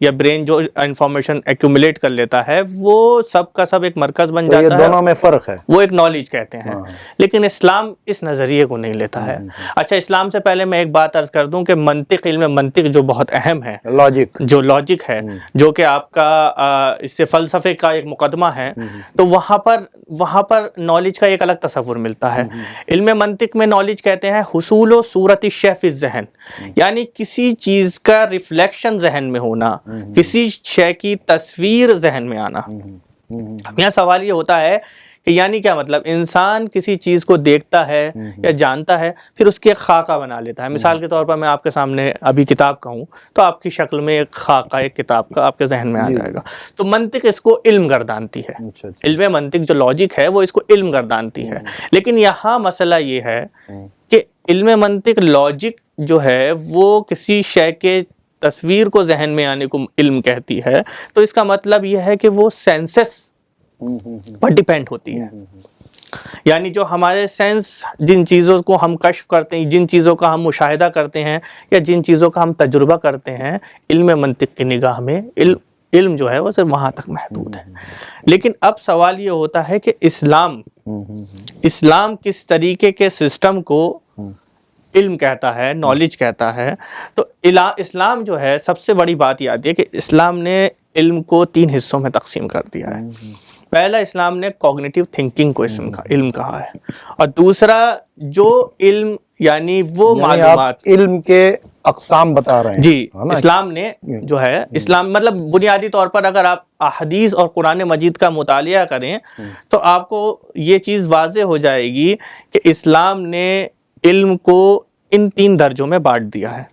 یا برین جو information accumulate کر لیتا ہے وہ سب کا سب ایک مرکز بن تو یہ جاتا ہے، دونوں میں فرق ہے. وہ ایک نالج کہتے ہیں. لیکن اسلام اس نظریے کو نہیں لیتا ہے. اچھا، اسلام سے پہلے میں ایک بات عرض کر دوں کہ منطق، علم منطق جو بہت اہم ہے، لاجک جو لاجک ہے، جو کہ آپ کا اس سے فلسفے کا ایک مقدمہ ہے، تو وہاں پر نالج کا ایک الگ تصور ملتا ہے. علم منطق میں نالج کہتے ہیں حصول و صورت الشیء فی الذہن، یعنی کسی چیز کا ریفلیکشن ذہن میں ہونا، کسی شے کی تصویر ذہن میں آنا. یہاں سوال یہ ہوتا ہے کہ یعنی کیا مطلب، انسان کسی چیز کو دیکھتا ہے یا جانتا ہے، پھر اس کی ایک خاکہ بنا لیتا ہے. مثال کے طور پر میں آپ کے سامنے ابھی کتاب کہوں تو آپ کی شکل میں ایک خاکہ ایک کتاب کا آپ کے ذہن میں آ جائے گا. تو منطق اس کو علم گردانتی ہے. علم منطق جو لاجک ہے وہ اس کو علم گردانتی ہے. لیکن یہاں مسئلہ یہ ہے کہ علم منطق لاجک جو ہے وہ کسی شے کے تصویر کو ذہن میں آنے کو علم کہتی ہے، تو اس کا مطلب یہ ہے کہ وہ سینسس پر ڈیپینڈ ہوتی ہے. یعنی جو ہمارے سینس جن چیزوں کو ہم کشف کرتے ہیں، جن چیزوں کا ہم مشاہدہ کرتے ہیں یا جن چیزوں کا ہم تجربہ کرتے ہیں، علم منطق کی نگاہ میں علم جو ہے وہ صرف وہاں تک محدود ہے. لیکن اب سوال یہ ہوتا ہے کہ اسلام کس طریقے کے سسٹم کو علم کہتا ہے، نالج کہتا ہے. تو اسلام جو ہے، سب سے بڑی بات یہ آتی ہے کہ اسلام نے علم کو 3 حصوں میں تقسیم کر دیا ہے. پہلا، اسلام نے کوگنیٹیو تھنکنگ کو علم کہا ہے، اور دوسرا جو علم یعنی وہ معلومات، علم کے اقسام بتا رہے ہیں. جی، اسلام نے جو ہے، اسلام مطلب بنیادی طور پر اگر آپ احادیث اور قرآن مجید کا مطالعہ کریں تو آپ کو یہ چیز واضح ہو جائے گی کہ اسلام نے علم کو ان 3 درجوں میں بانٹ دیا ہے.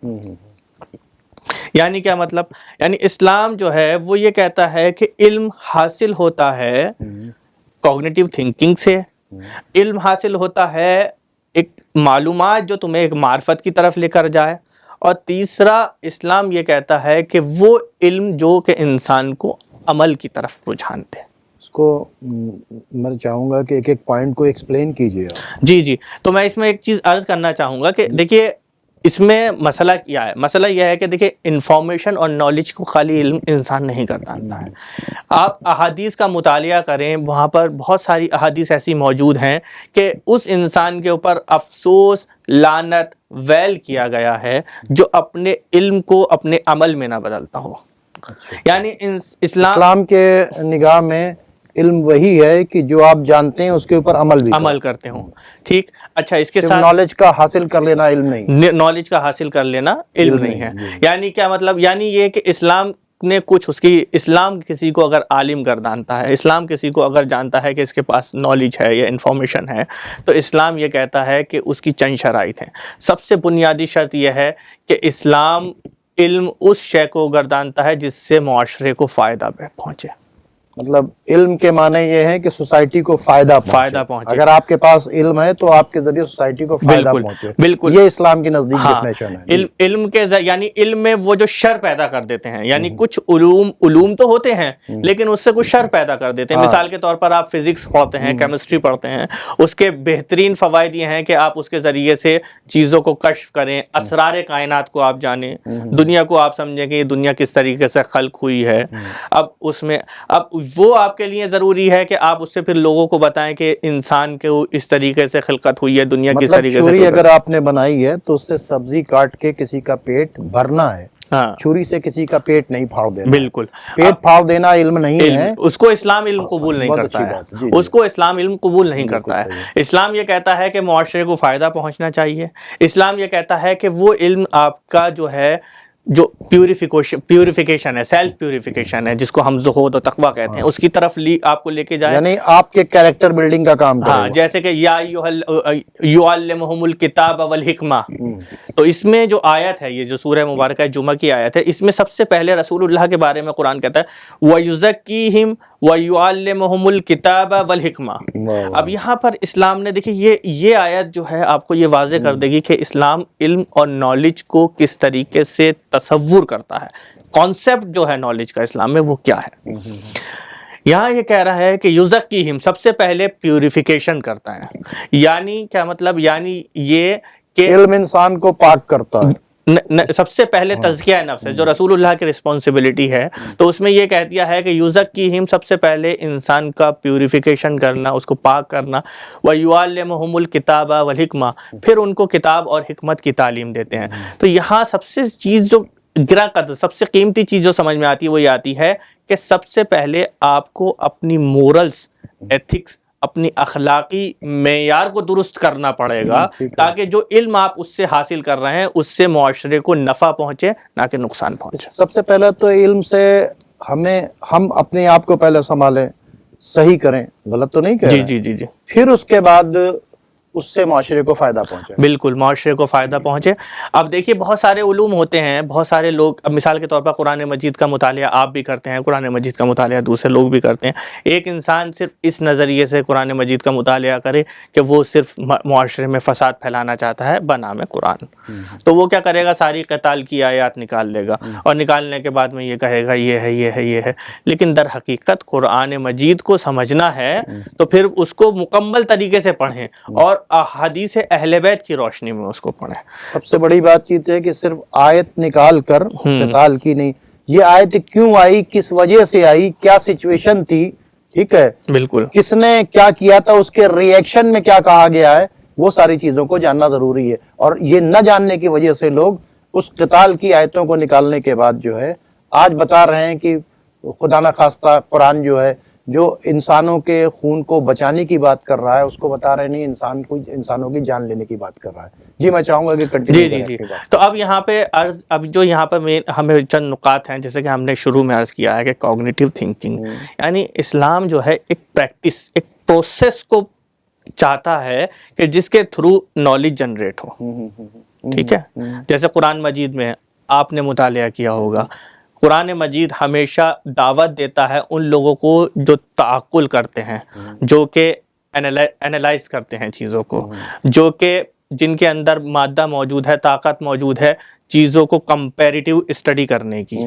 یعنی کیا مطلب، یعنی اسلام جو ہے وہ یہ کہتا ہے کہ علم حاصل ہوتا ہے کوگنیٹیو تھنکنگ سے، علم حاصل ہوتا ہے ایک معلومات جو تمہیں ایک معرفت کی طرف لے کر جائے، اور تیسرا اسلام یہ کہتا ہے کہ وہ علم جو کہ انسان کو عمل کی طرف رجحان دے. اس کو میں چاہوں گا کہ ایک ایک پوائنٹ کو ایکسپلین کیجیے. جی، تو میں اس میں ایک چیز عرض کرنا چاہوں گا کہ دیکھیے اس میں مسئلہ کیا ہے. مسئلہ یہ ہے کہ دیکھیے انفارمیشن اور نالج کو خالی علم انسان نہیں گردانتا ہے. آپ احادیث کا مطالعہ کریں، وہاں پر بہت ساری احادیث ایسی موجود ہیں کہ اس انسان کے اوپر افسوس، لعنت، ویل کیا گیا ہے جو اپنے علم کو اپنے عمل میں نہ بدلتا ہو. یعنی اسلام کے نگاہ میں علم وہی ہے کہ جو آپ جانتے ہیں اس کے اوپر عمل کرتے ہوں. ٹھیک، اچھا، اس کے ساتھ نالج کا حاصل کر لینا علم نہیں، نالج کا حاصل کر لینا علم نہیں ہے. یعنی کیا مطلب، یعنی یہ کہ اسلام نے کچھ اسلام کسی کو اگر عالم گردانتا ہے، اسلام کسی کو اگر جانتا ہے کہ اس کے پاس نالج ہے یا انفارمیشن ہے، تو اسلام یہ کہتا ہے کہ اس کی چند شرائط ہیں. سب سے بنیادی شرط یہ ہے کہ اسلام علم اس شے کو گردانتا ہے جس سے معاشرے کو فائدہ پہنچے. مطلب علم کے معنی یہ ہے کہ سوسائٹی کو فائدہ پہنچے. اگر آپ کے پاس علم ہے تو آپ کے ذریعے سوسائٹی کو فائدہ پہنچے. بالکل، یہ اسلام کی نزدیک ڈیفینیشن ہے. علم کے یعنی علم میں وہ جو شر پیدا کر دیتے ہیں، یعنی کچھ علوم تو ہوتے ہیں لیکن اس سے کچھ شر پیدا کر دیتے ہیں. مثال کے طور پر آپ فزکس پڑھتے ہیں، کیمسٹری پڑھتے ہیں، اس کے بہترین فوائد یہ ہیں کہ آپ اس کے ذریعے سے چیزوں کو کشف کریں، اسرار کائنات کو آپ جانیں، دنیا کو آپ سمجھیں کہ یہ دنیا کس طریقے سے خلق ہوئی ہے. اب وہ آپ کے لیے ضروری ہے کہ آپ اس سے پھر لوگوں کو بتائیں کہ انسان کے اس طریقے سے خلقت ہوئی ہے، دنیا کس طریقے سے. چھری اگر آپ نے بنائی ہے تو اس سے سبزی کاٹ کے کسی کا پیٹ بھرنا ہے، چھری سے کسی کا پیٹ نہیں پھاڑ دینا. بالکل، پیٹ پھاڑ دینا علم نہیں ہے. اس کو اسلام علم قبول نہیں کرتا ہے. اس کو اسلام علم قبول نہیں کرتا ہے. اسلام یہ کہتا ہے کہ معاشرے کو فائدہ پہنچنا چاہیے. اسلام یہ کہتا ہے کہ وہ علم آپ کا جو ہے، جو پیوریفیکیشن ہے، سیلف پیوریفیکیشن ہے، جس کو ہم زہد و تقویٰ کہتے ہیں، اس کی طرف آپ کو لے کے جائے. یعنی آپ کے کیریکٹر بلڈنگ کا کام کرے. جیسے کہ یا یعلمہم الکتاب والحکمہ، تو اس میں جو آیت ہے، یہ جو سورہ مبارکہ جمعہ کی آیت ہے، اس میں سب سے پہلے رسول اللہ کے بارے میں قرآن کہتا ہے وَيُزَكِّيهِمْ وَيُعَلِّمُهُمُ الْكِتَابَ وَالْحِكْمَةَ. اب یہاں پر اسلام نے دیکھیے یہ آیت جو ہے آپ کو یہ واضح کر دے گی کہ اسلام علم اور نالج کو کس طریقے سے تصور کرتا ہے. کانسیپٹ جو ہے نالج کا اسلام میں وہ کیا ہے. یہاں یہ کہہ رہا ہے کہ یزکیہم، سب سے پہلے پیوریفیکیشن کرتا ہے. یعنی کیا مطلب، یعنی یہ کہ علم انسان کو پاک کرتا ہے. سب سے پہلے تزکیہ نفس ہے جو رسول اللہ کی رسپانسبلٹی ہے، تو اس میں یہ کہہ دیا ہے کہ یزکیہم، سب سے پہلے انسان کا پیوریفیکیشن کرنا، اس کو پاک کرنا، وَيُعَلِّمُهُمُ الْكِتَابَ وَالْحِکْمَةَ، پھر ان کو کتاب اور حکمت کی تعلیم دیتے ہیں۔ تو یہاں سب سے چیز جو گراں قدر، سب سے قیمتی چیز جو سمجھ میں آتی ہے وہ یہ آتی ہے کہ سب سے پہلے آپ کو اپنی مورلز، ایتھکس، اپنی اخلاقی معیار کو درست کرنا پڑے گا، تاکہ جو علم آپ اس سے حاصل کر رہے ہیں اس سے معاشرے کو نفع پہنچے نہ کہ نقصان پہنچے۔ سب سے پہلے تو علم سے ہم اپنے آپ کو پہلے سنبھالیں، صحیح کریں، غلط تو نہیں کہہ رہے ہیں، جی پھر اس کے بعد اس سے معاشرے کو فائدہ پہنچے۔ بالکل، معاشرے کو فائدہ پہنچے۔ اب دیکھیے بہت سارے علوم ہوتے ہیں، بہت سارے لوگ، اب مثال کے طور پر قرآن مجید کا مطالعہ آپ بھی کرتے ہیں، قرآن مجید کا مطالعہ دوسرے لوگ بھی کرتے ہیں۔ ایک انسان صرف اس نظریے سے قرآن مجید کا مطالعہ کرے کہ وہ صرف معاشرے میں فساد پھیلانا چاہتا ہے بنام قرآن، تو وہ کیا کرے گا، ساری قتال کی آیات نکال لے گا، اور نکالنے کے بعد میں یہ کہے گا یہ ہے یہ ہے یہ ہے، لیکن در حقیقت قرآن مجید کو سمجھنا ہے تو پھر اس کو مکمل طریقے سے پڑھیں اور احادیث اہل بیت کی روشنی میں اس کو پڑھیں۔ سب سے بڑی بات چیت ہے کہ صرف آیت نکال کر قتال کی نہیں، یہ آیت کیوں آئی، کس وجہ سے آئی، کیا سچویشن تھی، ٹھیک ہے، بالکل، کس نے کیا کیا تھا، اس کے ری ایکشن میں کیا کہا گیا ہے، وہ ساری چیزوں کو جاننا ضروری ہے۔ اور یہ نہ جاننے کی وجہ سے لوگ اس قتال کی آیتوں کو نکالنے کے بعد جو ہے آج بتا رہے ہیں کہ خدا نہ خواستہ قرآن جو ہے جو انسانوں کے خون کو بچانے کی بات کر رہا ہے، اس کو بتا رہے نہیں، انسانوں کی جان لینے کی بات کر رہا ہے۔ جی میں چاہوں گا کہ کنٹینیو کریں اپنی بات۔ تو اب یہاں پہ اب جو یہاں پہ ہمیں چند نکات ہیں، جیسے کہ ہم نے شروع میں عرض کیا ہے کہ کوگنیٹیو تھنکنگ، یعنی اسلام جو ہے ایک پریکٹس، ایک پروسیس کو چاہتا ہے کہ جس کے تھرو نالج جنریٹ ہو، ٹھیک ہے۔ جیسے قرآن مجید میں آپ نے مطالعہ کیا ہوگا، قرآن مجید ہمیشہ دعوت دیتا ہے ان لوگوں کو جو تعقل کرتے ہیں، جو کہ انالائز کرتے ہیں چیزوں کو، جو کہ جن کے اندر مادہ موجود ہے، طاقت موجود ہے چیزوں کو کمپیریٹیو اسٹڈی کرنے کی،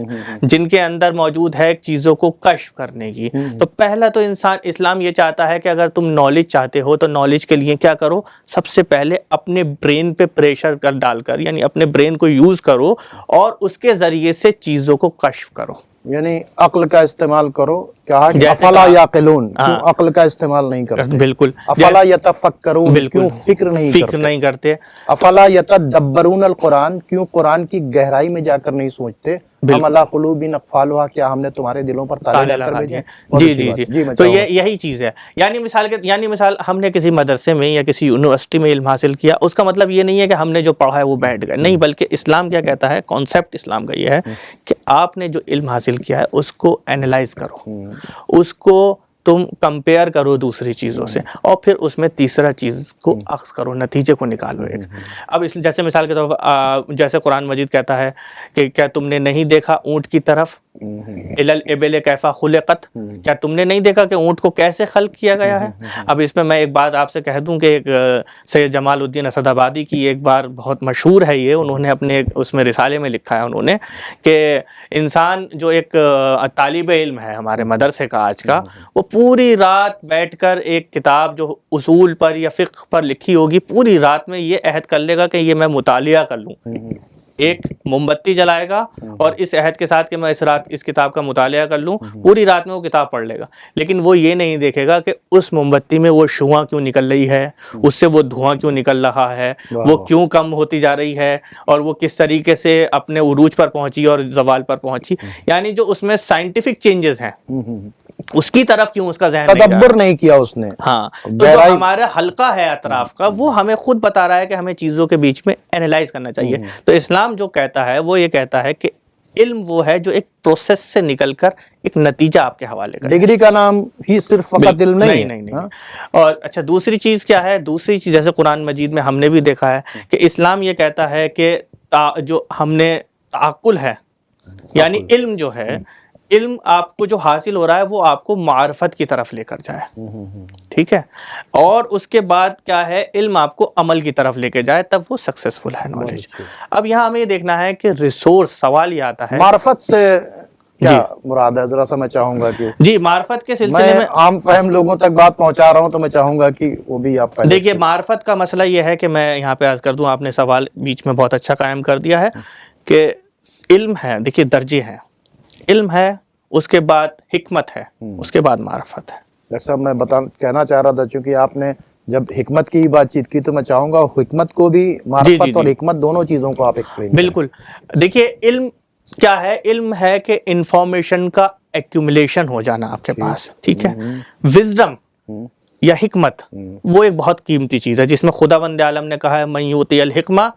جن کے اندر موجود ہے چیزوں کو کشف کرنے کی۔ تو پہلا تو اسلام یہ چاہتا ہے کہ اگر تم نالج چاہتے ہو تو نالج کے لیے کیا کرو، سب سے پہلے اپنے برین پہ پریشر ڈال کر، یعنی اپنے برین کو یوز کرو اور اس کے ذریعے سے چیزوں کو کشف کرو، یعنی عقل کا استعمال کرو۔ کہا کہ افلا یعقلون، کیوں عقل کا استعمال نہیں کرتے؟ بالکل، افلا یتفکرون، کیوں فکر نہیں کرتے؟ افلا یتدبرون القرآن، کیوں قرآن کی گہرائی میں جا کر نہیں سوچتے؟ ام علی قلوب اقفالها، کیا ہم نے تمہارے دلوں پر تالے لگا دیے؟ جی، تو یہی چیز ہے۔ یعنی مثال ہم نے کسی مدرسے میں یا کسی یونیورسٹی میں علم حاصل کیا، اس کا مطلب یہ نہیں ہے کہ ہم نے جو پڑھا ہے وہ بیٹھ گئے، نہیں، بلکہ اسلام کیا کہتا ہے، کانسیپٹ اسلام کا یہ ہے کہ آپ نے جو علم حاصل کیا ہے اس کو اینالائز کرو، اس کو تم کمپیئر کرو دوسری چیزوں سے، اور پھر اس میں تیسرا چیز کو اخذ کرو، نتیجے کو نکالو ایک۔ اب جیسے مثال کے طور پر جیسے قرآن مجید کہتا ہے کہ کیا تم نے نہیں دیکھا اونٹ کی طرف، الی الابل کیف خلقت، کیا تم نے نہیں دیکھا کہ اونٹ کو کیسے خلق کیا گیا ہے؟ اب اس میں ایک بات آپ سے کہہ دوں کہ ایک سید جمال الدین اسد آبادی کی ایک بار بہت مشہور ہے یہ، انہوں نے اپنے اس میں رسالے میں لکھا ہے انہوں نے کہ انسان جو ایک طالب علم ہے ہمارے مدرسے کا آج کا، وہ پوری رات بیٹھ کر ایک کتاب جو اصول پر یا فقہ پر لکھی ہوگی، پوری رات میں یہ عہد کر لے گا کہ یہ میں مطالعہ کر لوں، ایک موم بتی جلائے گا اور اس عہد کے ساتھ کہ میں اس رات اس کتاب کا مطالعہ کر لوں، پوری رات میں وہ کتاب پڑھ لے گا، لیکن وہ یہ نہیں دیکھے گا کہ اس موم بتی میں وہ شعاع کیوں نکل رہی ہے، اس سے وہ دھواں کیوں نکل رہا ہے، وہ کیوں کم ہوتی جا رہی ہے، اور وہ کس طریقے سے اپنے عروج پر پہنچی اور زوال پر پہنچی، یعنی جو اس میں سائنٹیفک چینجز ہیں اس کی طرف کیوں اس کا ذہن تدبر نہیں کیا اس نے۔ ہاں، تو جو ہمارا حلقہ ہے اطراف کا، وہ ہمیں خود بتا رہا ہے کہ ہمیں چیزوں کے بیچ میں اینالائز کرنا چاہیے۔ تو اسلام جو کہتا ہے وہ یہ کہتا ہے کہ علم وہ ہے جو ایک پروسیس سے نکل کر ایک نتیجہ آپ کے حوالے کرے۔ ڈگری کا نام ہی صرف فقط علم نہیں۔ اور اچھا دوسری چیز کیا ہے؟ دوسری چیز جیسے قرآن مجید میں ہم نے بھی دیکھا ہے کہ اسلام یہ کہتا ہے کہ جو ہم نے تعقل ہے، یعنی علم جو ہے، علم آپ کو جو حاصل ہو رہا ہے وہ آپ کو معرفت کی طرف لے کر جائے، ٹھیک ہے، اور اس کے بعد کیا ہے، علم آپ کو عمل کی طرف لے کے جائے، تب وہ سکسیسفل ہے نالج۔ اب یہاں ہمیں یہ دیکھنا ہے کہ ریسورس، سوال یہ آتا ہے معرفت سے کیا مراد ہے؟ ذرا سا میں چاہوں گا کہ جی معرفت کے سلسلے میں میں عام فہم لوگوں تک بات پہنچا رہا ہوں، تو میں چاہوں گا کہ وہ بھی آپ پہلے دیکھیے معرفت کا مسئلہ یہ ہے کہ میں یہاں پہ عرض کر دوں، آپ نے سوال بیچ میں بہت اچھا قائم کر دیا ہے کہ علم ہے، دیکھیے درجے ہیں، علم ہے، اس کے بعد حکمت ہے، اس کے بعد معرفت ہے۔ ڈاکٹر صاحب میں کہنا چاہ رہا تھا، چونکہ آپ نے جب حکمت کی بات چیت کی تو میں چاہوں گا حکمت کو بھی، معرفت اور حکمت دونوں چیزوں کو آپ ایکسپلین کریں۔ بالکل، دیکھیے علم کیا ہے؟ علم ہے کہ انفارمیشن کا ایکیومولیشن ہو جانا آپ کے پاس، ٹھیک ہے؟ وزڈم یا حکمت وہ ایک بہت قیمتی چیز ہے، جس میں خداوند عالم نے کہا ہے من یؤتی الحکمہ،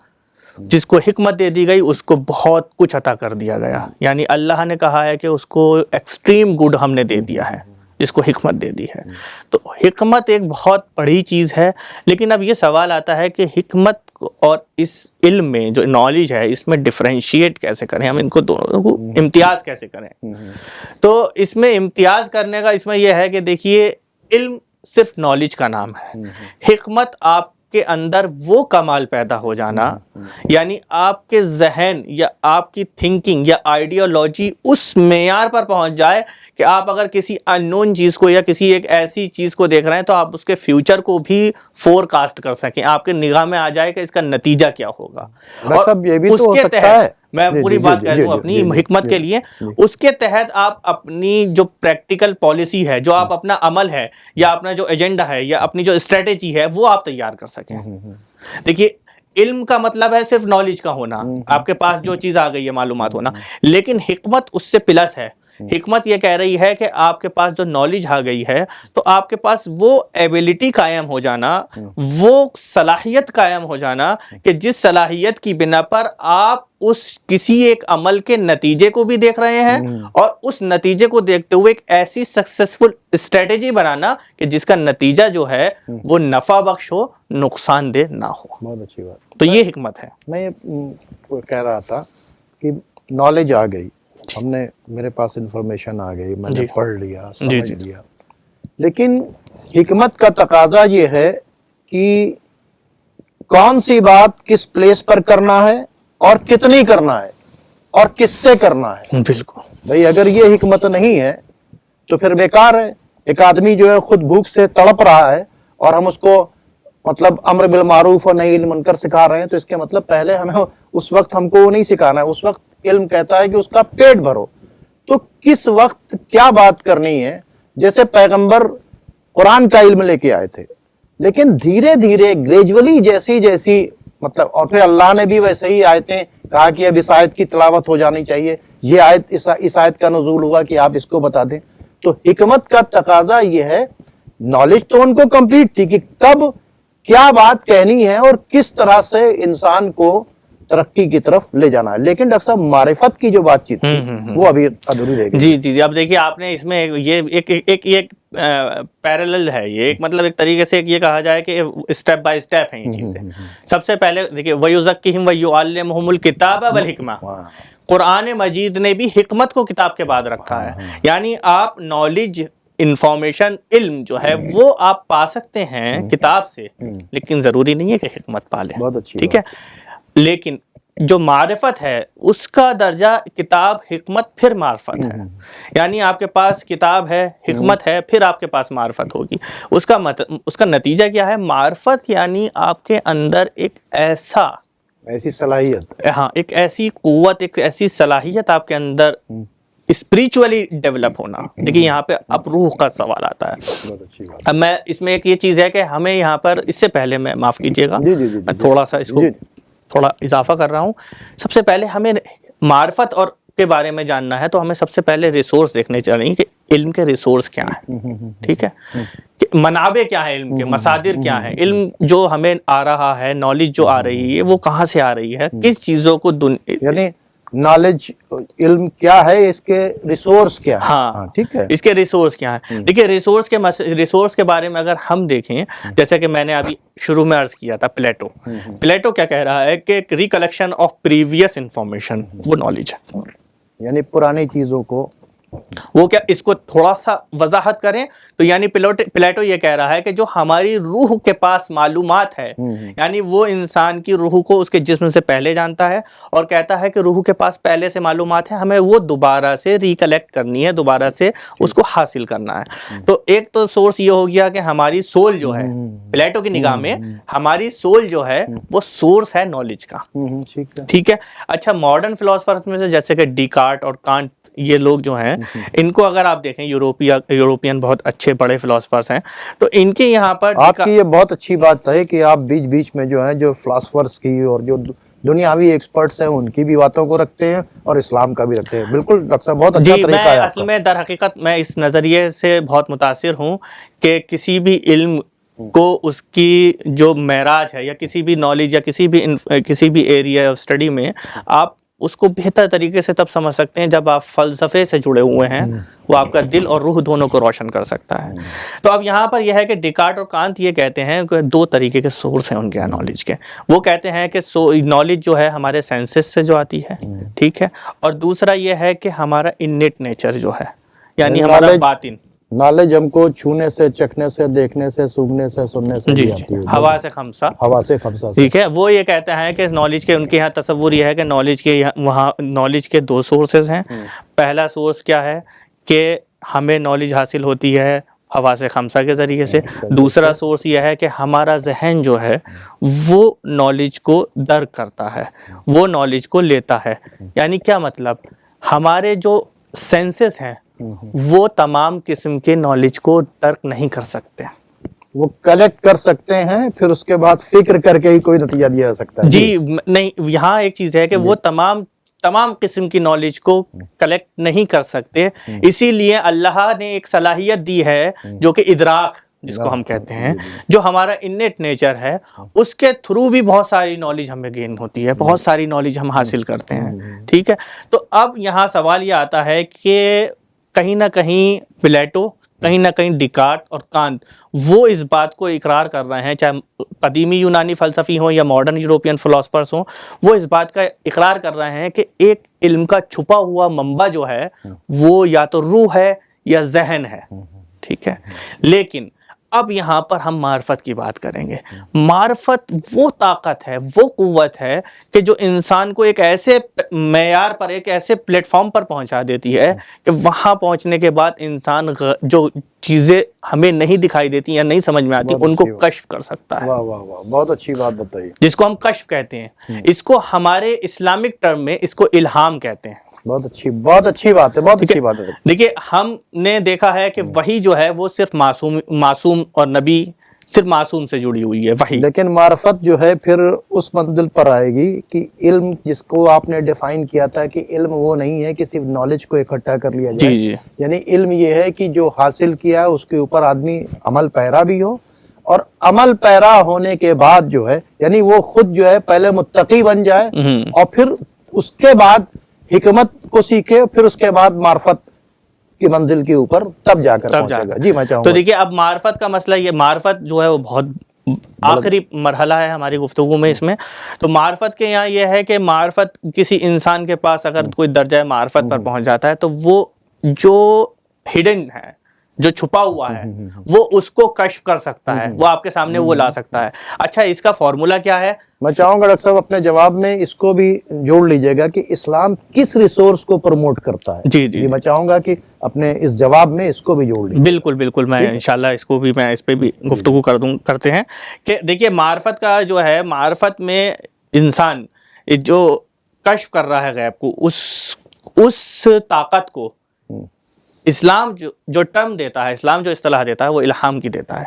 جس کو حکمت دے دی گئی اس کو بہت کچھ عطا کر دیا گیا، یعنی اللہ نے کہا ہے کہ اس کو ایکسٹریم گڈ ہم نے دے دیا ہے جس کو حکمت دے دی ہے۔ تو حکمت ایک بہت بڑی چیز ہے، لیکن اب یہ سوال آتا ہے کہ حکمت اور اس علم میں جو نالج ہے اس میں ڈفرینشیٹ کیسے کریں، ہم ان کو دونوں کو امتیاز کیسے کریں؟ تو اس میں امتیاز کرنے کا اس میں یہ ہے کہ دیکھیے علم صرف نالج کا نام ہے، حکمت آپ کے اندر وہ کمال پیدا ہو جانا، یعنی آپ کے ذہن یا آپ کی تھنکنگ یا آئیڈیالوجی اس معیار پر پہنچ جائے کہ آپ اگر کسی ان نون چیز کو یا کسی ایک ایسی چیز کو دیکھ رہے ہیں تو آپ اس کے فیوچر کو بھی فور کاسٹ کر سکیں، آپ کے نگاہ میں آ جائے کہ اس کا نتیجہ کیا ہوگا۔ اور یہ بھی تو ہو سکتا ہے، میں پوری بات کہہ دوں اپنی حکمت کے لیے، اس کے تحت آپ اپنی جو پریکٹیکل پالیسی ہے، جو آپ اپنا عمل ہے یا اپنا جو ایجنڈا ہے یا اپنی جو اسٹریٹجی ہے وہ آپ تیار کر سکیں۔ دیکھیے علم کا مطلب ہے صرف نالج کا ہونا، آپ کے پاس جو چیز آ گئی ہے معلومات ہونا، لیکن حکمت اس سے پلس ہے۔ حکمت یہ کہہ رہی ہے کہ آپ کے پاس جو نالج آ گئی ہے تو آپ کے پاس وہ ایبیلٹی قائم ہو جانا، وہ صلاحیت قائم ہو جانا کہ جس صلاحیت کی بنا پر آپ اس کسی ایک عمل کے نتیجے کو بھی دیکھ رہے ہیں اور اس نتیجے کو دیکھتے ہوئے ایک ایسی سکسیسفل اسٹریٹجی بنانا کہ جس کا نتیجہ جو ہے وہ نفع بخش ہو، نقصان دہ نہ ہو۔ بہت اچھی بات، تو یہ حکمت ہے۔ میں یہ کہہ رہا تھا کہ نالج آ گئی، ہم نے، میرے پاس انفارمیشن آ گئی، میں نے پڑھ لیا، سمجھ لیا، لیکن حکمت کا تقاضا یہ ہے کہ کون سی بات کس پلیس پر کرنا ہے اور کتنی کرنا ہے اور کس سے کرنا ہے۔ بالکل بھئی اگر یہ حکمت نہیں ہے تو پھر بیکار ہے۔ ایک آدمی جو ہے خود بھوک سے تڑپ رہا ہے اور ہم اس کو مطلب امر بالمعروف اور نہی عن المنکر سکھا رہے ہیں، تو اس کے مطلب پہلے ہمیں اس وقت ہم کو وہ نہیں سکھانا ہے، اس وقت علم کہتا ہے کہ اس کا پیٹ بھرو۔ تو کس وقت کیا بات کرنی ہے؟ جیسے پیغمبر قرآن کا علم لے کے آئے تھے، لیکن دھیرے دھیرے گریجولی جیسی مطلب، اور پھر اللہ نے بھی ویسے ہی آیتیں کہا کہ اب اس آیت کی تلاوت ہو جانی چاہیے، یہ آیت اس آیت کا نزول ہوا کہ آپ اس کو بتا دیں۔ تو حکمت کا تقاضا یہ ہے، نالج تو ان کو کمپلیٹ تھی کہ کب کیا بات کہنی ہے اور کس طرح سے انسان کو ترقی کی طرف لے جانا ہے، لیکن ڈاکٹر صاحب معرفت کی جو بات چیت تھی وہ ابھی ادھوری رہ گئی۔ جی اب دیکھیے آپ نے اس میں یہ ایک پیرالل ہے، یہ ایک مطلب ایک طریقے سے یہ کہا جائے کہ اسٹیپ بائی اسٹیپ ہیں یہ چیزیں۔ سب سے پہلے دیکھیے وَيُزَكِّهِمْ وَيُعَلِّمُهُمُ الْكِتَابَ وَالْحِكْمَةَ، قرآن مجید نے بھی حکمت کو کتاب کے بعد رکھا ہے، یعنی آپ نالج، انفارمیشن، علم جو ہے وہ آپ پا سکتے ہیں کتاب سے، لیکن ضروری نہیں ہے کہ حکمت پا لیں، بہت اچھی ٹھیک ہے؟ لیکن جو معرفت ہے اس کا درجہ کتاب، حکمت، پھر معرفت ہے، یعنی آپ کے پاس کتاب ہے، حکمت ہے، پھر آپ کے پاس معرفت ہوگی۔ اس کا نتیجہ کیا ہے؟ معرفت یعنی آپ کے اندر ایک ایسی صلاحیت، ایک ایسی قوت، ایک ایسی صلاحیت آپ کے اندر اسپریچولی ڈیولپ ہونا۔ دیکھیے یہاں پہ اب روح کا سوال آتا ہے۔ بہت اچھی بات۔ اب میں اس میں ایک یہ چیز ہے کہ ہمیں یہاں پر، اس سے پہلے میں معاف کیجیے گا، میں تھوڑا سا اس کو تھوڑا اضافہ کر رہا ہوں۔ سب سے پہلے ہمیں معرفت اور کے بارے میں جاننا ہے تو ہمیں سب سے پہلے ریسورس دیکھنے چاہیے کہ علم کے ریسورس کیا ہیں، ٹھیک ہے؟ منابع کیا ہیں علم کے، مصادر کیا ہیں، علم جو ہمیں آ رہا ہے، نالج جو آ رہی ہے وہ کہاں سے آ رہی ہے، کس چیزوں کو یعنی نالج، علم کیا ہے، اس کے ریسورس کیا ہے، ہاں ٹھیک ہے، اس کے ریسورس کیا ہیں۔ دیکھیے ریسورس کے بارے میں اگر ہم دیکھیں، جیسے کہ میں نے ابھی شروع میں عرض کیا تھا، پلیٹو کیا کہہ رہا ہے کہ ریکلیکشن آف پریویس انفارمیشن، وہ نالج ہے، یعنی پرانی چیزوں کو وہ کیا اس کو تھوڑا سا وضاحت کریں تو یعنی پلیٹو یہ کہہ رہا ہے کہ جو ہماری روح کے پاس معلومات ہے، یعنی وہ انسان کی روح کو اس کے جسم سے پہلے جانتا ہے، اور کہتا ہے کہ روح کے پاس پہلے سے معلومات ہے، ہمیں وہ دوبارہ سے ریکلیکٹ کرنی ہے، دوبارہ سے اس کو حاصل کرنا ہے۔ تو ایک تو سورس یہ ہو گیا کہ ہماری سول جو ہے پلیٹو کی نگاہ میں ہماری سول جو ہے وہ سورس ہے نالج کا، ٹھیک ہے۔ اچھا ماڈرن فلاسفرز میں سے جیسے کہ ڈیکارٹ اور کانٹ، یہ لوگ جو ہیں ان کو اگر آپ دیکھیں یوروپین بہت اچھے بڑے فلاسفرز ہیں، تو ان کے یہاں پر آپ کی یہ بہت اچھی بات ہے کہ آپ بیچ بیچ میں جو ہے جو فلاسفرز کی اور جو دنیاوی ایکسپرٹس ہیں ان کی بھی باتوں کو رکھتے ہیں اور اسلام کا بھی رکھتے ہیں۔ بالکل ڈاکٹر صاحب بہت اچھا طریقہ ہے آپ کا۔ اصل میں در حقیقت میں اس نظریے سے بہت متاثر ہوں کہ کسی بھی علم کو اس کی جو معراج ہے یا کسی بھی نالج یا کسی بھی ایریا آف اسٹڈی میں آپ اس کو بہتر طریقے سے تب سمجھ سکتے ہیں جب آپ فلسفے سے جڑے ہوئے ہیں، وہ آپ کا دل اور روح دونوں کو روشن کر سکتا ہے۔ تو اب یہاں پر یہ ہے کہ ڈیکارٹ اور کانت یہ کہتے ہیں کہ دو طریقے کے سورس ہیں ان کے نالج کے۔ وہ کہتے ہیں کہ نالج جو ہے ہمارے سینسز سے جو آتی ہے، ٹھیک ہے، اور دوسرا یہ ہے کہ ہمارا انیٹ نیچر جو ہے یعنی ہمارا باطن، نالج ہم کو چھونے سے، چکھنے سے، دیکھنے سے، سونگنے سے، سننے سے بھی آتی ہے، ہوا سے خمسہ، ہوا سے خمسہ سے، ٹھیک ہے۔ وہ یہ کہتے ہیں کہ نالج کے ان کے یہاں تصور یہ ہے کہ نالج کے دو سورسز ہیں۔ پہلا سورس کیا ہے کہ ہمیں نالج حاصل ہوتی ہے ہوا سے خمسہ کے ذریعے سے، دوسرا سورس یہ ہے کہ ہمارا ذہن جو ہے وہ نالج کو درک کرتا ہے، وہ نالج کو لیتا ہے۔ یعنی کیا مطلب، ہمارے جو سینسز ہیں وہ تمام قسم کے نالج کو درک نہیں کر سکتے، وہ کلیکٹ کر سکتے ہیں، پھر اس کے بعد فکر کر کے ہی کوئی نتیجہ دیا جا سکتا ہے۔ جی نہیں، یہاں ایک چیز ہے کہ وہ تمام قسم کی نالج کو کلیکٹ نہیں کر سکتے، اسی لیے اللہ نے ایک صلاحیت دی ہے جو کہ ادراک جس کو ہم کہتے ہیں، جو ہمارا انیٹ نیچر ہے، اس کے تھرو بھی بہت ساری نالج ہمیں گین ہوتی ہے، بہت ساری نالج ہم حاصل کرتے ہیں، ٹھیک ہے۔ تو اب یہاں سوال یہ آتا ہے کہ کہیں نہ کہیں پلیٹو، کہیں نہ کہیں ڈیکارٹ اور کانت وہ اس بات کو اقرار کر رہے ہیں، چاہے قدیمی یونانی فلسفی ہوں یا ماڈرن یوروپین فلاسفرز ہوں، وہ اس بات کا اقرار کر رہے ہیں کہ ایک علم کا چھپا ہوا منبع جو ہے وہ یا تو روح ہے یا ذہن ہے، ٹھیک ہے۔ لیکن اب یہاں پر ہم معرفت کی بات کریں گے۔ معرفت وہ طاقت ہے، وہ قوت ہے کہ جو انسان کو ایک ایسے معیار پر، ایک ایسے پلیٹ فارم پر پہنچا دیتی ہے کہ وہاں پہنچنے کے بعد انسان جو چیزیں ہمیں نہیں دکھائی دیتی یا نہیں سمجھ میں آتی ان کو کشف کر سکتا ہے۔ واہ واہ واہ، بہت اچھی بات بتائی، جس کو ہم کشف کہتے ہیں، اس کو ہمارے اسلامک ٹرم میں اس کو الہام کہتے ہیں۔ بہت اچھی بات ہے، بہت اچھی بات ہے۔ دیکھیے ہم نے دیکھا ہے کہ وحی جو ہے وہ صرف معصوم اور نبی صرف معصوم سے جڑی ہوئی ہے وحی، لیکن معرفت جو ہے پھر اس منزل پر آئے گی کہ علم جس کو آپ نے ڈیفائن کیا تھا کہ علم وہ نہیں ہے کہ صرف نالج کو اکٹھا کر لیا جائے، یعنی علم یہ ہے کہ جو حاصل کیا ہے اس کے اوپر آدمی عمل پیرا بھی ہو، اور عمل پیرا ہونے کے بعد جو ہے یعنی وہ خود جو ہے پہلے متقی بن جائے اور پھر اس کے بعد حکمت کو سیکھے، پھر اس کے بعد معرفت کی منزل کے اوپر تب جا کر پہنچے گا۔ جی میں چاہوں گا، تو دیکھیے اب معرفت کا مسئلہ، یہ معرفت جو ہے وہ بہت آخری مرحلہ ہے ہماری گفتگو میں۔ اس میں تو معرفت کے یہاں یہ ہے کہ معرفت کسی انسان کے پاس اگر کوئی درجہ معرفت پر پہنچ جاتا ہے تو وہ جو ہڈن ہے، جو چھپا ہوا ہے، وہ اس کو کشف کر سکتا ہے، وہ آپ کے سامنے وہ لا سکتا ہے۔ اچھا اس کا فارمولہ کیا ہے؟ میں چاہوں گا ڈاکٹر صاحب اپنے جواب میں اس کو بھی جوڑ لیجئے گا کہ اسلام کس ریسورس کو پروموٹ کرتا ہے۔ جی میں چاہوں گا کہ اپنے اس جواب میں اس کو بھی جوڑ لیجئے۔ بالکل میں انشاءاللہ اس کو بھی میں اس پہ بھی گفتگو کرتے ہیں کہ دیکھیے معرفت کا جو ہے، معرفت میں انسان جو کشف کر رہا ہے غیب کو، اس طاقت کو اسلام جو ٹرم دیتا ہے، اسلام جو اصطلاح دیتا ہے وہ الہام کی دیتا ہے۔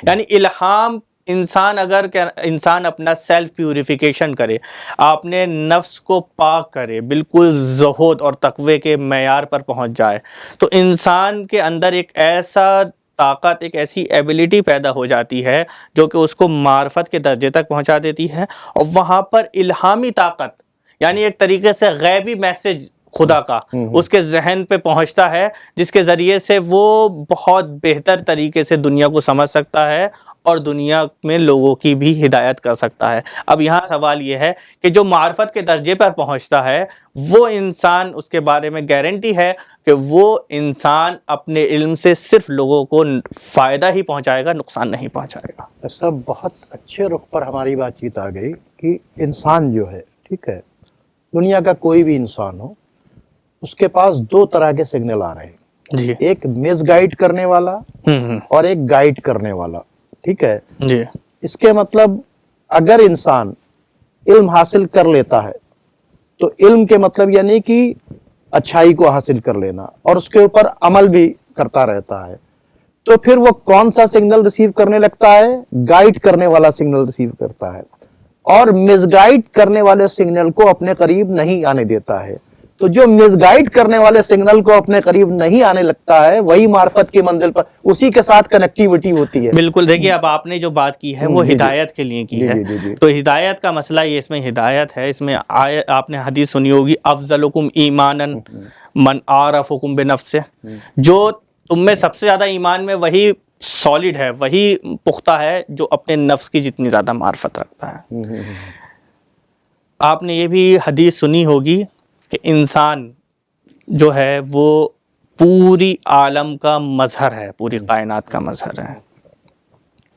یعنی الہام انسان اپنا سیلف پیوریفیکیشن کرے، اپنے نفس کو پاک کرے، بالکل زہد اور تقوی کے معیار پر پہنچ جائے، تو انسان کے اندر ایک ایسا طاقت، ایک ایسی ایبیلٹی پیدا ہو جاتی ہے جو کہ اس کو معرفت کے درجے تک پہنچا دیتی ہے، اور وہاں پر الہامی طاقت یعنی ایک طریقے سے غیبی میسج خدا کا اس کے ذہن پہ پہنچتا ہے، جس کے ذریعے سے وہ بہت بہتر طریقے سے دنیا کو سمجھ سکتا ہے اور دنیا میں لوگوں کی بھی ہدایت کر سکتا ہے۔ اب یہاں سوال یہ ہے کہ جو معرفت کے درجے پر پہنچتا ہے وہ انسان، اس کے بارے میں گارنٹی ہے کہ وہ انسان اپنے علم سے صرف لوگوں کو فائدہ ہی پہنچائے گا، نقصان نہیں پہنچائے گا۔ سب بہت اچھے رخ پر ہماری بات چیت آ گئی کہ انسان جو ہے، ٹھیک ہے، دنیا کا کوئی بھی انسان ہو، اس کے پاس دو طرح کے سگنل آ رہے ہیں، جی ایک مس گائیڈ کرنے والا اور ایک گائیڈ کرنے والا، ٹھیک ہے۔ جی اس کے مطلب اگر انسان علم حاصل کر لیتا ہے تو علم کے مطلب یعنی کہ اچھائی کو حاصل کر لینا اور اس کے اوپر عمل بھی کرتا رہتا ہے، تو پھر وہ کون سا سگنل ریسیو کرنے لگتا ہے؟ گائیڈ کرنے والا سگنل ریسیو کرتا ہے، اور مس گائیڈ کرنے والے سگنل کو اپنے قریب نہیں آنے دیتا ہے۔ تو جو مس گائیڈ کرنے والے سگنل کو اپنے قریب نہیں آنے لگتا ہے وہی معرفت کی منزل پر، اسی کے ساتھ کنیکٹیوٹی ہوتی ہے۔ بالکل، دیکھیے اب آپ نے جو بات کی ہے وہ ہدایت کے لیے کی ہے، تو ہدایت کا مسئلہ یہ اس میں ہدایت ہے، اس میں آپ نے حدیث سنی ہوگی، افضلکم ایمانا من عرفکم بنفسہ، جو تم میں سب سے زیادہ ایمان میں وہی سالڈ ہے، وہی پختہ ہے جو اپنے نفس کی جتنی زیادہ معرفت رکھتا ہے۔ آپ نے یہ بھی حدیث سنی ہوگی کہ انسان جو ہے وہ پوری عالم کا مظہر ہے، پوری کائنات کا مظہر ہے،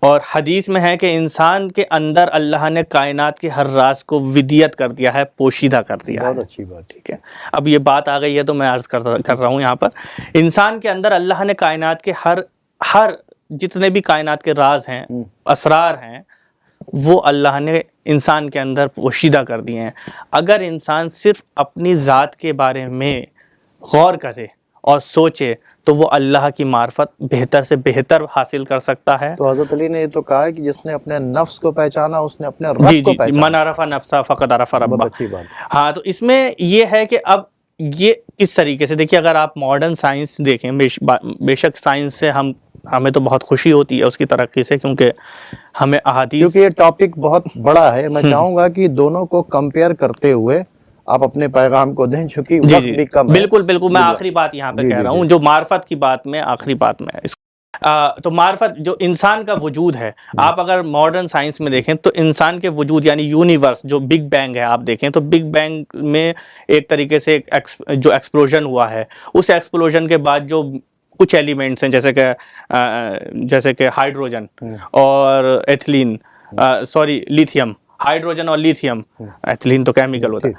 اور حدیث میں ہے کہ انسان کے اندر اللہ نے کائنات کے ہر راز کو ودیت کر دیا ہے، پوشیدہ کر دیا ہے۔ بہت اچھی بات، ٹھیک ہے، اب یہ بات آ گئی ہے تو میں عرض کر رہا ہوں یہاں پر، انسان کے اندر اللہ نے کائنات کے ہر جتنے بھی کائنات کے راز ہیں، اسرار ہیں، وہ اللہ نے انسان کے اندر پوشیدہ کر دیے ہیں۔ اگر انسان صرف اپنی ذات کے بارے میں غور کرے اور سوچے تو وہ اللہ کی معرفت بہتر سے بہتر حاصل کر سکتا ہے۔ تو حضرت علی نے یہ تو کہا ہے کہ جس نے اپنے نفس کو پہچانا اس نے اپنے رب کو پہچانا۔ من عرف نفسہ فقد عرف ربہ۔ بہت اچھی بات۔ ہاں، تو اس میں یہ ہے کہ اب یہ کس طریقے سے دیکھیے، اگر آپ ماڈرن سائنس دیکھیں، بے شک سائنس سے ہمیں تو بہت خوشی ہوتی ہے اس کی ترقی سے، کیونکہ ہمیں احادیث، کیونکہ یہ ٹاپک بہت بڑا ہے، میں چاہوں گا کہ دونوں کو کمپیئر کرتے ہوئے آپ اپنے پیغام کو دیں، چونکہ وقت بھی کم ہے۔ بالکل بالکل، میں آخری بات یہاں پہ کہہ رہا ہوں، جو معرفت کی بات میں آخری بات میں تو معرفت جو انسان کا وجود ہے، آپ اگر ماڈرن سائنس میں دیکھیں تو انسان کے وجود یعنی یونیورس، جو بگ بینگ ہے، آپ دیکھیں تو بگ بینگ میں ایک طریقے سے جو ایکسپلوژن ہوا ہے، اس ایکسپلوژن کے بعد جو کچھ ایلیمنٹس ہیں جیسے کہ ہائیڈروجن اور ایتھلین، لیتھیم، ہائیڈروجن اور لیتھیم، ایتھلین تو کیمیکل ہوتا ہے،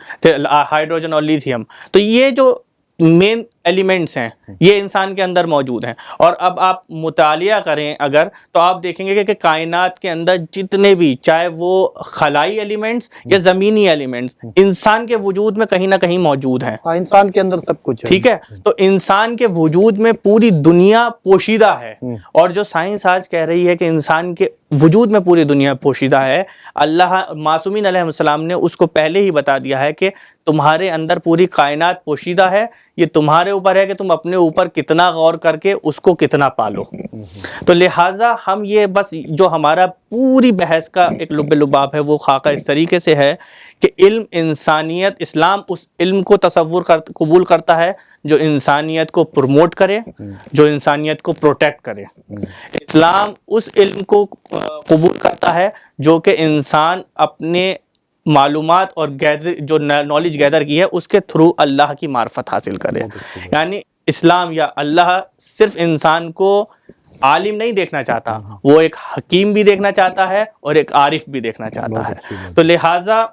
ہائیڈروجن اور لیتھیم، تو یہ جو مین ایلیمنٹس ہیں یہ انسان کے اندر موجود ہیں۔ اور اب آپ مطالعہ کریں اگر تو آپ دیکھیں گے کہ کائنات کے اندر جتنے بھی، چاہے وہ خلائی ایلیمنٹس یا زمینی ایلیمنٹس، انسان کے وجود میں کہیں نہ کہیں موجود ہیں۔ انسان کے اندر سب کچھ ہے، ٹھیک ہے، تو انسان کے وجود میں پوری دنیا پوشیدہ ہے، اور جو سائنس آج کہہ رہی ہے کہ انسان کے وجود میں پوری دنیا پوشیدہ ہے، اللہ معصومین علیہ السلام نے اس کو پہلے ہی بتا دیا ہے کہ تمہارے اندر پوری کائنات پوشیدہ ہے، یہ تمہارے اوپر ہے کہ تم اپنے اوپر کتنا غور کر کے اس کو کتنا پالو۔ تو لہٰذا ہم یہ بس جو ہمارا پوری بحث کا ایک لب لباب ہے وہ خاکہ اس طریقے سے ہے کہ علم انسانیت، اسلام اس علم کو قبول کرتا ہے جو انسانیت کو پروموٹ کرے، جو انسانیت کو پروٹیکٹ کرے۔ اسلام اس علم کو قبول کرتا ہے جو کہ انسان اپنے معلومات اور جو نالج گیدر کی ہے اس کے تھرو اللہ کی معرفت حاصل کرے۔ یعنی اسلام یا اللہ صرف انسان کو عالم نہیں دیکھنا چاہتا، وہ ایک حکیم بھی دیکھنا چاہتا ہے اور ایک عارف بھی دیکھنا چاہتا ہے۔ تو لہٰذا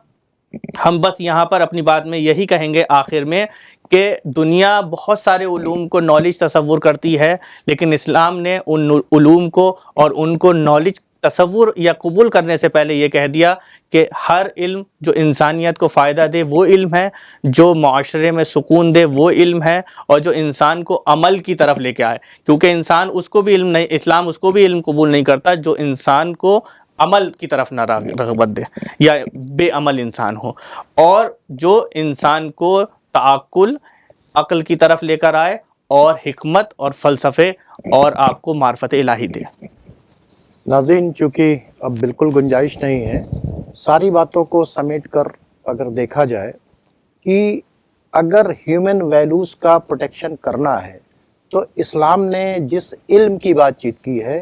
ہم بس یہاں پر اپنی بات میں یہی کہیں گے آخر میں کہ دنیا بہت سارے علوم کو نالج تصور کرتی ہے، لیکن اسلام نے ان علوم کو اور ان کو نالج تصور یا قبول کرنے سے پہلے یہ کہہ دیا کہ ہر علم جو انسانیت کو فائدہ دے وہ علم ہے، جو معاشرے میں سکون دے وہ علم ہے، اور جو انسان کو عمل کی طرف لے کے آئے، کیونکہ انسان اس کو بھی علم نہیں، اسلام اس کو بھی علم قبول نہیں کرتا جو انسان کو عمل کی طرف نہ رغبت دے یا بے عمل انسان ہو، اور جو انسان کو تعقل، عقل کی طرف لے کر آئے اور حکمت اور فلسفے اور آپ کو معرفت الہی دے۔ ناظرین، چونکہ اب بالکل گنجائش نہیں ہے ساری باتوں کو سمیٹ کر اگر دیکھا جائے کہ اگر ہیومن ویلیوز کا پروٹیکشن کرنا ہے تو اسلام نے جس علم کی بات چیت کی ہے